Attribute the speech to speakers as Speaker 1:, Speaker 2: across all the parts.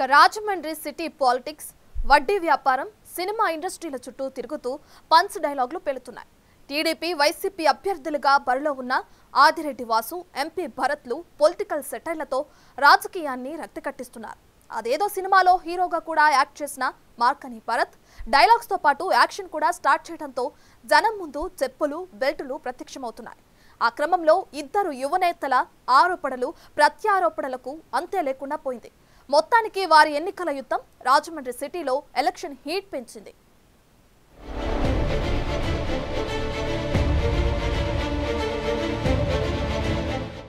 Speaker 1: Rajahmundry city politics, వడ్డీ వ్యాపారం, cinema ఇండస్ట్రీల చుట్టూ తిరుగుతూ పంచ్ డైలాగులు పెలుతున్నాయి. టీడీపీ, వైసీపీ అభ్యర్థులుగా బరిలో ఉన్న ఆదిరెడ్డి వాసు, ఎంపీ భరత్లు పొలిటికల్ సెటైర్లతో రాజకీయాన్ని రక్తికట్టిస్తున్నారు. అదేదో సినిమాలో హీరోగా కూడా యాక్ట్ చేసిన మార్కాని భరత్ డైలాగ్స్ తో పాటు యాక్షన్ కూడా స్టార్ట్ చేయడంతో జనం ముందు చెప్పులు, బెల్టులు ప్రత్యక్షమవుతున్నాయి. ఆ క్రమంలో ఇద్దరు యువనేతల ఆరోపణలు, ప్రత్యారోపణలకు అంతే లేకుండా పోయింది. మొత్తానికి వారి ఎన్నికల యుద్ధం రాజమండ్రి సిటీలో ఎలక్షన్ హీట్ పెంచింది.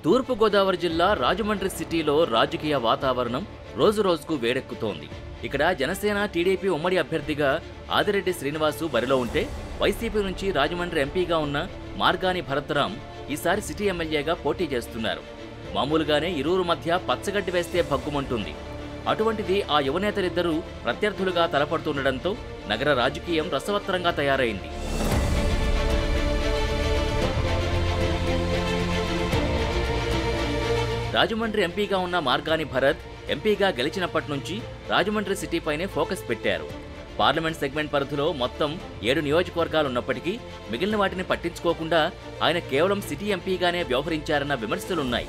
Speaker 2: తూర్పు గోదావరి జిల్లా రాజమండ్రి సిటీలో రాజకీయ వాతావరణం రోజు రోజుకు వేడెక్కుతోంది. ఇక్కడ జనసేన, టీడీపీ ఉమ్మడి అభ్యర్థిగా ఆదిరెడ్డి శ్రీనివాసు బరిలో ఉంటే, వైసీపీ నుంచి రాజమండ్రి ఎంపీగా ఉన్న మార్గాని భరత్రాం ఈసారి సిటీ ఎమ్మెల్యేగా పోటీ చేస్తున్నారు. మామూలుగానే ఇరువురు మధ్య పచ్చగడ్డి వేస్తే భగ్గుమంటుంది. అటువంటిది ఆ యువనేతలిద్దరూ ప్రత్యర్థులుగా తలపడుతుండటంతో నగర రాజకీయం రసవత్తరంగా తయారైంది. రాజమండ్రి ఎంపీగా ఉన్న మార్గాని భరత్ ఎంపీగా గెలిచినప్పటి నుంచి రాజమండ్రి సిటీపైనే ఫోకస్ పెట్టారు. పార్లమెంట్ సెగ్మెంట్ పరిధిలో మొత్తం 7 నియోజకవర్గాలున్నప్పటికీ మిగిలిన వాటిని పట్టించుకోకుండా ఆయన కేవలం సిటీ ఎంపీగానే వ్యవహరించారన్న విమర్శలున్నాయి.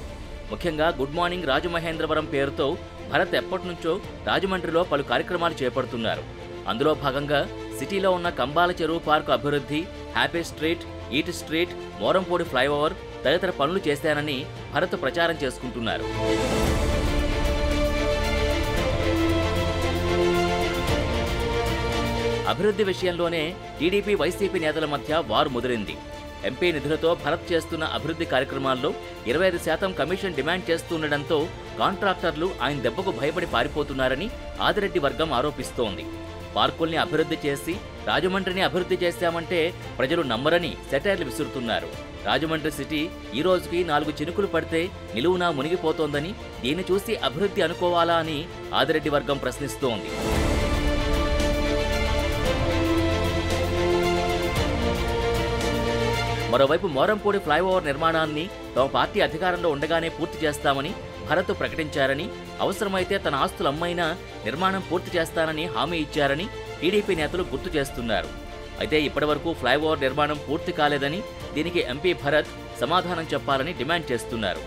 Speaker 2: ముఖ్యంగా గుడ్ మార్నింగ్ రాజమహేంద్రవరం పేరుతో భరత్ ఎప్పటినుంచో రాజమండ్రిలో పలు కార్యక్రమాలు చేపడుతున్నారు. అందులో భాగంగా సిటీలో ఉన్న కంబాల చెరువు పార్కు అభివృద్ధి, happy street, eat street, Morampudi flyover తదితర పనులు చేశానని భరత్ ప్రచారం చేసుకుంటున్నారు. అభివృద్ధి విషయంలోనే టీడీపీ, వైసీపీ నేతల మధ్య వారు ముదిరింది. ఎంపీ నిధులతో భరత్ చేస్తున్న అభివృద్ధి కార్యక్రమాల్లో 25% కమిషన్ డిమాండ్ చేస్తుండటంతో కాంట్రాక్టర్లు ఆయన దెబ్బకు భయపడి పారిపోతున్నారని ఆదిరెడ్డి వర్గం ఆరోపిస్తోంది. పార్కుల్ని అభివృద్ధి చేసి రాజమండ్రిని అభివృద్ధి చేశామంటే ప్రజలు నమ్మరని సెటైర్లు విసురుతున్నారు. రాజమండ్రి సిటీ ఈ రోజుకి 4 చినుకులు పడితే నిలువునా మునిగిపోతోందని, దీన్ని చూసి అభివృద్ధి అనుకోవాలా అని ఆదిరెడ్డి వర్గం ప్రశ్నిస్తోంది. మరోవైపు మోరంపూడి ఫ్లైఓవర్ నిర్మాణాన్ని తమ పార్టీ అధికారంలో ఉండగానే పూర్తి చేస్తామని భరత్ ప్రకటించారని, అవసరమైతే తన ఆస్తులు అమ్మైనా నిర్మాణం పూర్తి చేస్తానని హామీ ఇచ్చారని టీడీపీ నేతలు గుర్తు చేస్తున్నారు. అయితే ఇప్పటివరకు ఫ్లైఓవర్ నిర్మాణం పూర్తి కాలేదని, దీనికి ఎంపీ భరత్ సమాధానం చెప్పాలని డిమాండ్ చేస్తున్నారు.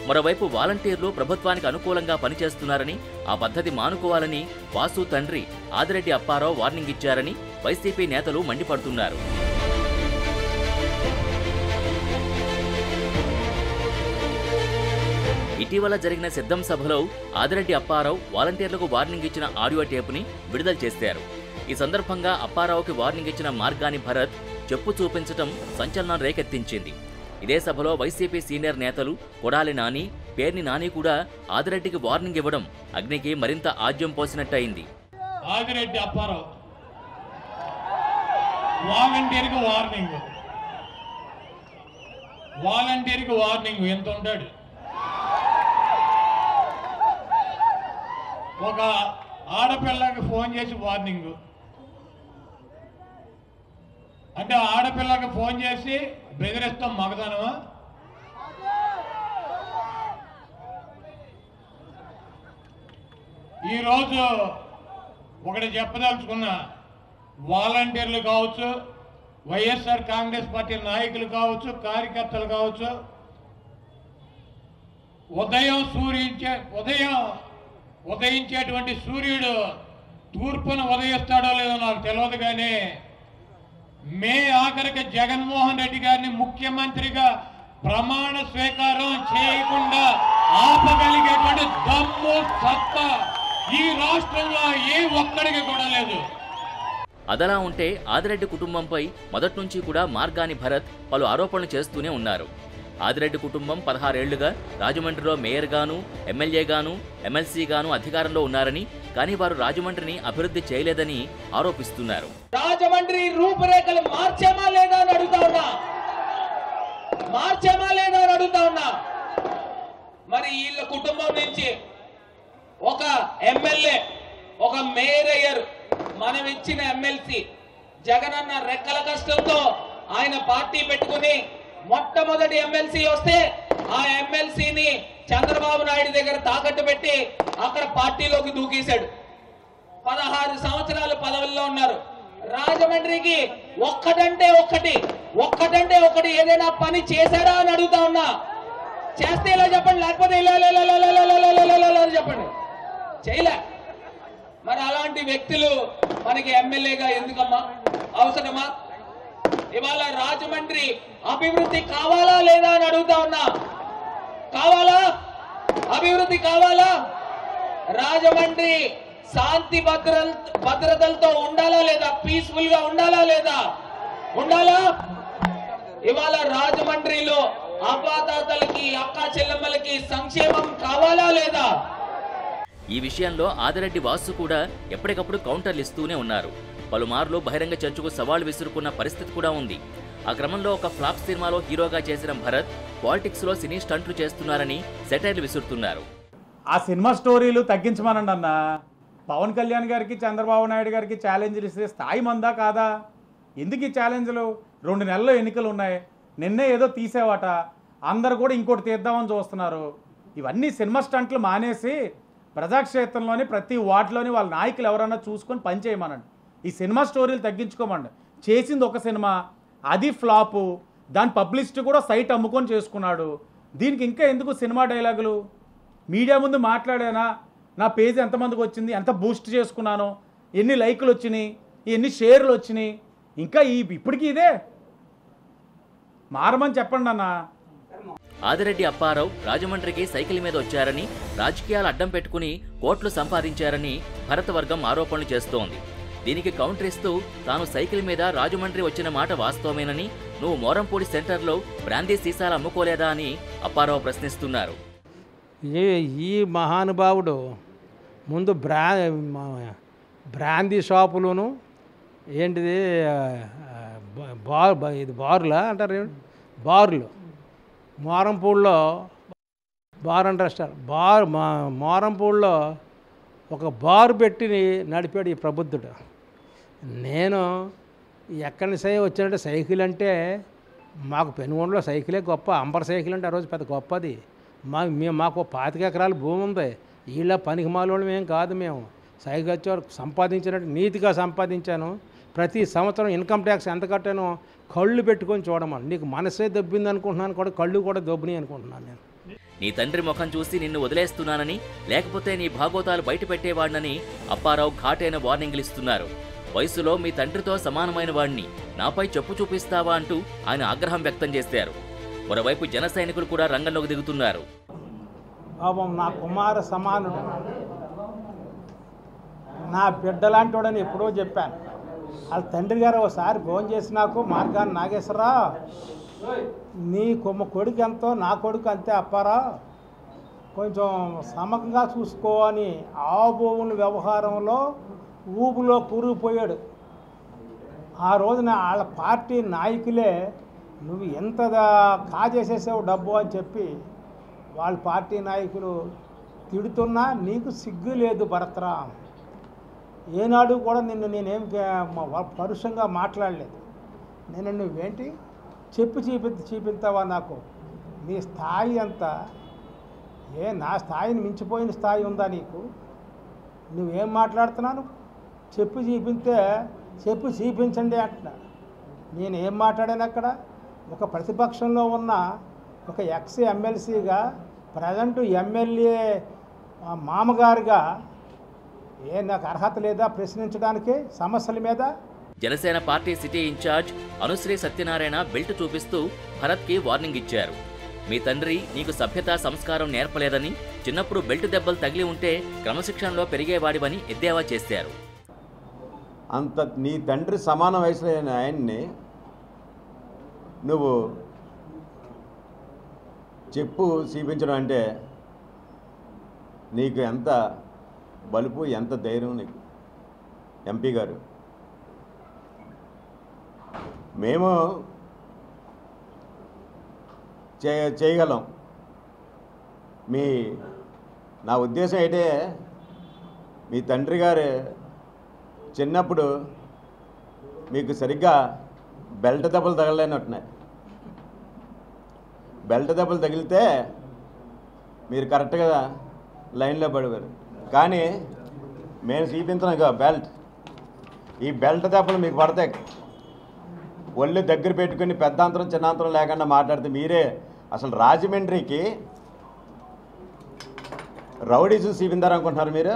Speaker 2: మరోవైపు వాలంటీర్లు ప్రభుత్వానికి అనుకూలంగా పనిచేస్తున్నారని, ఆ పద్ధతి మానుకోవాలని వాసు తండ్రి ఆదిరెడ్డి అప్పారావు వార్నింగ్ ఇచ్చారని వైసీపీ నేతలు మండిపడుతున్నారు. ఇటీవల జరిగిన సిద్ధం సభలో ఆదిరెడ్డి అప్పారావు వాలంటీర్లకు వార్నింగ్ ఇచ్చిన ఆడియో టేపుని విడుదల చేశారు. ఈ సందర్భంగా అప్పారావుకి వార్నింగ్ ఇచ్చిన మార్గాని భరత్ చెప్పు చూపించడం సంచలనం రేకెత్తించింది. ఇదే సభలో వైసీపీ సీనియర్ నేతలు కొడాలి నాని, పేర్ని నాని కూడా ఆదిరెడ్డికి వార్నింగ్ ఇవ్వడం అగ్నికి మరింత ఆజ్యం పోసినట్టయింది.
Speaker 3: ఆదిరెడ్డి అప్పారావు వాలంటీర్కి వార్నింగ్ ఎంత ఉంటాడు? ఒక ఆడపిల్లకి ఫోన్ చేసి వార్నింగ్ అంటే ఆడపిల్లకి ఫోన్ చేసి బెదిరిస్తాం మగదనమా? ఈరోజు ఒకటి చెప్పదలుచుకున్న, వాలంటీర్లు కావచ్చు, వైఎస్ఆర్ కాంగ్రెస్ పార్టీ నాయకులు కావచ్చు, కార్యకర్తలు కావచ్చు, ఉదయించేటువంటి సూర్యుడు తూర్పున ఉదయిస్తాడో లేదో నాకు తెలియదు, కానీ మే ఆఖరికి జగన్మోహన్ రెడ్డి గారిని ముఖ్యమంత్రిగా ప్రమాణ స్వీకారం చేయకుండా ఆపగలిగేటువంటి దమ్ము, సత్తా ఈ రాష్ట్రంలో ఏ ఒక్కడికి కూడా లేదు.
Speaker 2: అదలా ఉంటే ఆదిరెడ్డి కుటుంబంపై మొదటి నుంచి కూడా మార్గాని భరత్ పలు ఆరోపణలు చేస్తూనే ఉన్నారు. ఆదిరెడ్డి కుటుంబం 16 ఏళ్లుగా రాజమండ్రిలో మేయర్గాను, ఎమ్మెల్యేగాను, ఎమ్మెల్సీగాను అధికారంలో ఉన్నారని, కానీ వారు రాజమండ్రిని అభివృద్ధి చేయలేదని ఆరోపిస్తున్నారు.
Speaker 4: రాజమండ్రి రూపురేఖలు మార్చామా లేదా అని అడుగుతా ఉన్నా. మరి వీళ్ళ కుటుంబం నుంచి ఒక ఎమ్మెల్యే, ఒక మేయర్ అయ్యారు. మనం ఇచ్చిన ఎమ్మెల్సీ జగనన్న రెక్కల కష్టంతో ఆయన పార్టీ పెట్టుకుని మొట్టమొదటి ఎమ్మెల్సీ వస్తే ఆ ఎమ్మెల్సీని చంద్రబాబు నాయుడు దగ్గర తాకట్టు పెట్టి అక్కడ పార్టీలోకి దూకేశాడు. 16 సంవత్సరాలు పదవుల్లో ఉన్నారు. రాజమండ్రికి ఒక్కటంటే ఒకటి ఏదైనా పని చేశారా అని అడుగుతా ఉన్నా. చేస్తే ఇలా చెప్పండి, లేకపోతే ఇలా చెప్పండి. చేయలే. మరి అలాంటి వ్యక్తులు మనకి ఎమ్మెల్యేగా ఎందుకమ్మా అవసరమా? ఇవాళ రాజమండ్రి అభివృద్ధి కావాలా లేదా అని అడుగుతా ఉన్నా. కావాలా? అభివృద్ధి కావాలా? రాజమండ్రి శాంతి భద్రతలతో ఉండాలా లేదా? పీస్ఫుల్ గా ఉండాలా లేదా? ఉండాలా? ఇవాళ రాజమండ్రిలో అపాతాతలకి అక్కా చెల్లెమ్మలకి సంక్షేమం కావాలా లేదా?
Speaker 2: ఈ విషయంలో ఆదిరెడ్డి వాసు కూడా ఎప్పటికప్పుడు కౌంటర్లు ఇస్తూనే ఉన్నారు. పలుమార్లు బహిరంగ చర్చకు సవాల్ విసురుకున్న పరిస్థితి కూడా ఉంది. ఆ క్రమంలో ఒక ఫ్లాప్ సినిమాలో హీరోగా చేసిన భరత్ పాలిటిక్స్ లో సినీ స్టంట్లు చేస్తున్నారని సెటైర్లు విసురుతున్నారు.
Speaker 5: ఆ సినిమా స్టోరీలు తగ్గించమనండి అన్న. పవన్ కళ్యాణ్ గారికి చంద్రబాబు నాయుడు గారికి ఛాలెంజ్లు ఇస్తే స్థాయి మందా కాదా? ఎందుకు ఈ ఛాలెంజ్లు? 2 నెలల్లో ఎన్నికలు ఉన్నాయి. నిన్నే ఏదో తీసేవాట, అందరు కూడా ఇంకోటి తీద్దామని చూస్తున్నారు. ఇవన్నీ సినిమా స్టంట్లు మానేసి ప్రజాక్షేత్రంలోని ప్రతి వార్డులోని వాళ్ళ నాయకులు ఎవరన్నా చూసుకొని పనిచేయమనండి. ఈ సినిమా స్టోరీలు తగ్గించుకోమండి. చేసింది ఒక సినిమా, అది ఫ్లాపు, దాని పబ్లిసిటీ కూడా సైట్ అమ్ముకొని చేసుకున్నాడు. దీనికి ఇంకా ఎందుకు సినిమా డైలాగులు? మీడియా ముందు మాట్లాడానా, నా పేజ్ ఎంతమందికి వచ్చింది, ఎంత బూస్ట్ చేసుకున్నాను, ఎన్ని లైకులు వచ్చినాయి, ఎన్ని షేర్లు వచ్చినాయి, ఇంకా ఇప్పటికీ ఇదే మారమని చెప్పండి అన్న.
Speaker 2: ఆదిరెడ్డి అప్పారావు రాజమండ్రికి సైకిల్ మీద వచ్చారని, రాజకీయాలు అడ్డం పెట్టుకుని కోట్లు సంపాదించారని భరత్ వర్గం ఆరోపణలు చేస్తోంది. దీనికి కౌంటర్ ఇస్తూ తాను సైకిల్ మీద రాజమండ్రి వచ్చిన మాట వాస్తవమేనని, నువ్వు మోరంపూడి సెంటర్లో బ్రాందీ సీసాలు అమ్ముకోలేదా అని అప్పారావు ప్రశ్నిస్తున్నారు.
Speaker 6: ఈ మహానుభావుడు ముందు బ్రాందీ షాపులోను ఏంటిది ఇది బార్లా అంటారు, బార్లు మోరంపూడిలో బార్ అండ్ రెస్టారెంట్ మోరంపూడిలో ఒక బార్ పెట్టి నడిపాడు ఈ ప్రబుద్ధుడు. నేను ఎక్కడి నుంచి వచ్చినట్టే సైకిల్ అంటే మాకు పెనుగొండలో సైకిలే గొప్ప. అంబర్ సైకిల్ అంటే ఆ రోజు పెద్ద గొప్పది. మాకు 25 ఎకరాల భూమి ఉంది. వీళ్ళ పనికి మాలోళ్ళం ఏం కాదు. మేము సైకిల్ వచ్చేవారు సంపాదించినట్టు నీతిగా సంపాదించాను. ప్రతి సంవత్సరం ఇన్కమ్ ట్యాక్స్ ఎంత కట్టానో కళ్ళు పెట్టుకొని చూడమని. నీకు మనసే దొబ్బింది అనుకుంటున్నాను కూడా, కళ్ళు కూడా దొబ్బినాయి అనుకుంటున్నాను నేను.
Speaker 2: నీ తండ్రి ముఖం చూసి నిన్ను వదిలేస్తున్నానని, లేకపోతే నీ భాగోతాలు బయట పెట్టేవాడినని అప్పారావు ఘాటైన వార్నింగ్లు ఇస్తున్నారు. వయసులో మీ తండ్రితో సమానమైన వాడిని నాపై చెప్పు చూపిస్తావా అంటూ ఆయన ఆగ్రహం వ్యక్తం చేశారు. మరోవైపు జన సైనికులు కూడా రంగంలోకి దిగుతున్నారు.
Speaker 6: పాపం నా కుమార సమానుడు, నా బిడ్డలాంటి వాడని ఎప్పుడో చెప్పాను. వాళ్ళ తండ్రి గారు ఒకసారి ఫోన్ చేసి నాకు, మార్గాన్ని నాగేశ్వరరావు నీ కొడుకు ఎంతో నా కొడుకు అంతే అప్పారా, కొంచెం సమకంగా చూసుకో అని ఆవుభూముల వ్యవహారంలో ఊపులో కూరుకుపోయాడు. ఆ రోజున వాళ్ళ పార్టీ నాయకులే నువ్వు ఎంత కాజేసేసావు డబ్బు అని చెప్పి వాళ్ళ పార్టీ నాయకులు తిడుతున్నా నీకు సిగ్గు లేదు భరత్రా. ఏనాడు కూడా నిన్ను నేనేం పరుషంగా మాట్లాడలేదు. నేను నువ్వేంటి చూపిస్తావా నాకు? నీ స్థాయి అంతా నా స్థాయిని మించిపోయిన స్థాయి ఉందా నీకు? నువ్వేం మాట్లాడుతున్నాను? చూపించండి అంటున్నా. నేను ఏం మాట్లాడాను అక్కడ? ఒక ప్రతిపక్షంలో ఉన్న ఒక ఎక్స్ ఎమ్మెల్సీగా, ప్రజెంట్ ఎమ్మెల్యే మామగారుగా నాకు అర్హత లేదా ప్రశ్నించడానికి సమస్యల మీద?
Speaker 2: Janasena party city incharge Anusri Satyanarayana belt చూపిస్తూ భరత్కి వార్నింగ్ ఇచ్చారు. మీ తండ్రి నీకు సభ్యత సంస్కారం నేర్పలేదని, చిన్నప్పుడు బెల్ట్ దెబ్బలు తగిలి ఉంటే క్రమశిక్షణలో పెరిగేవాడివని ఎద్దేవా చేశారు.
Speaker 7: అంత నీ తండ్రి సమాన వయసులో ఆయన్ని నువ్వు చెప్పు చూపించడం అంటే నీకు ఎంత బలుపు, ఎంత ధైర్యం నీకు. ఎంపీ గారు, మేము చేయగలం. నా ఉద్దేశం అయితే మీ తండ్రి గారు చిన్నప్పుడు మీకు సరిగ్గా బెల్ట్ దెబ్బలు తగలలేనట్టున్నాయి. బెల్ట్ దెబ్బలు తగిలితే మీరు కరెక్ట్గా లైన్లో పడిపోయారు. కానీ మేము చూపించిన బెల్ట్, ఈ బెల్ట్ దెబ్బలు మీకు పడతాయి. ఒళ్ళు దగ్గర పెట్టుకుని పెద్దాంతరం చిన్నాంతరం లేకుండా మాట్లాడితే మీరే అసలు రాజమండ్రికి రౌడీ చూసి చూపించారనుకుంటున్నారు మీరు.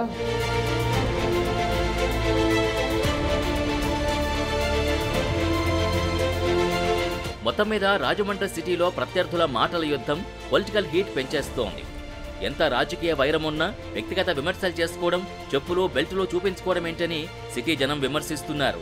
Speaker 2: మొత్తం మీద రాజమండ్రి సిటీలో ప్రత్యర్థుల మాటల యుద్ధం పొలిటికల్ హీట్ పెంచేస్తోంది. ఎంత రాజకీయ వైరమున్నా వ్యక్తిగత విమర్శలు చేసుకోవడం, చెప్పులు బెల్టులు చూపించుకోవడం ఏంటని సిటీ జనం విమర్శిస్తున్నారు.